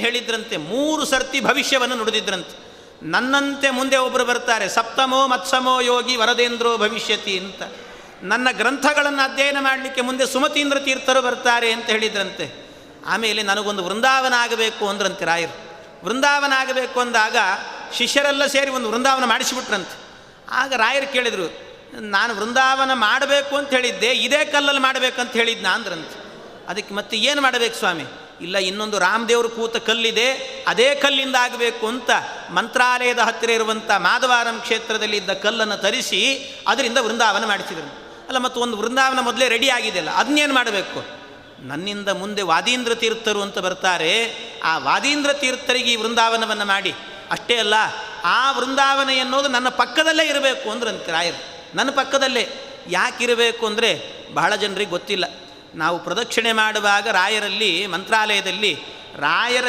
ಹೇಳಿದ್ರಂತೆ, 3 ಸರ್ತಿ ಭವಿಷ್ಯವನ್ನು ನುಡಿದಿದ್ರಂತೆ. ನನ್ನಂತೆ ಮುಂದೆ ಒಬ್ಬರು ಬರ್ತಾರೆ, ಸಪ್ತಮೋ ಮತ್ಸಮೋ ಯೋಗಿ ವರದೇಂದ್ರೋ ಭವಿಷ್ಯತಿ ಅಂತ. ನನ್ನ ಗ್ರಂಥಗಳನ್ನು ಅಧ್ಯಯನ ಮಾಡಲಿಕ್ಕೆ ಮುಂದೆ ಸುಮತೀಂದ್ರ ತೀರ್ಥರು ಬರ್ತಾರೆ ಅಂತ ಹೇಳಿದ್ರಂತೆ. ಆಮೇಲೆ ನನಗೊಂದು ವೃಂದಾವನ ಆಗಬೇಕು ಅಂದ್ರಂತೆ ರಾಯರು. ವೃಂದಾವನ ಆಗಬೇಕು ಅಂದಾಗ ಶಿಷ್ಯರೆಲ್ಲ ಸೇರಿ ಒಂದು ವೃಂದಾವನ ಮಾಡಿಸಿಬಿಟ್ರಂತೆ. ಆಗ ರಾಯರು ಕೇಳಿದರು, ನಾನು ವೃಂದಾವನ ಮಾಡಬೇಕು ಅಂತ ಹೇಳಿದ್ದೆ, ಇದೇ ಕಲ್ಲಲ್ಲಿ ಮಾಡಬೇಕಂತ ಹೇಳಿದ್ನ ಅಂದ್ರಂತೆ. ಅದಕ್ಕೆ ಮತ್ತೆ ಏನು ಮಾಡಬೇಕು ಸ್ವಾಮಿ? ಇಲ್ಲ, ಇನ್ನೊಂದು ರಾಮದೇವರು ಕೂತ ಕಲ್ಲಿದೆ, ಅದೇ ಕಲ್ಲಿಂದ ಆಗಬೇಕು ಅಂತ ಮಂತ್ರಾಲಯದ ಹತ್ತಿರ ಇರುವಂಥ ಮಾಧವಾರಂ ಕ್ಷೇತ್ರದಲ್ಲಿ ಇದ್ದ ಕಲ್ಲನ್ನು ತರಿಸಿ ಅದರಿಂದ ವೃಂದಾವನ ಮಾಡಿಸಿದರು. ಅಲ್ಲ, ಮತ್ತು ಒಂದು ವೃಂದಾವನ ಮೊದಲೇ ರೆಡಿ ಆಗಿದೆಯಲ್ಲ, ಅದನ್ನೇನು ಮಾಡಬೇಕು? ನನ್ನಿಂದ ಮುಂದೆ ವಾದೀಂದ್ರ ತೀರ್ಥರು ಅಂತ ಬರ್ತಾರೆ, ಆ ವಾದೀಂದ್ರ ತೀರ್ಥರಿಗೆ ಈ ವೃಂದಾವನವನ್ನು ಮಾಡಿ, ಅಷ್ಟೇ ಅಲ್ಲ ಆ ವೃಂದಾವನ ಎನ್ನುವುದು ನನ್ನ ಪಕ್ಕದಲ್ಲೇ ಇರಬೇಕು ಅಂದ್ರಂತೆ ರಾಯರು. ನನ್ನ ಪಕ್ಕದಲ್ಲೇ ಯಾಕಿರಬೇಕು ಅಂದರೆ ಬಹಳ ಜನರಿಗೆ ಗೊತ್ತಿಲ್ಲ. ನಾವು ಪ್ರದಕ್ಷಿಣೆ ಮಾಡುವಾಗ ರಾಯರಲ್ಲಿ ಮಂತ್ರಾಲಯದಲ್ಲಿ ರಾಯರ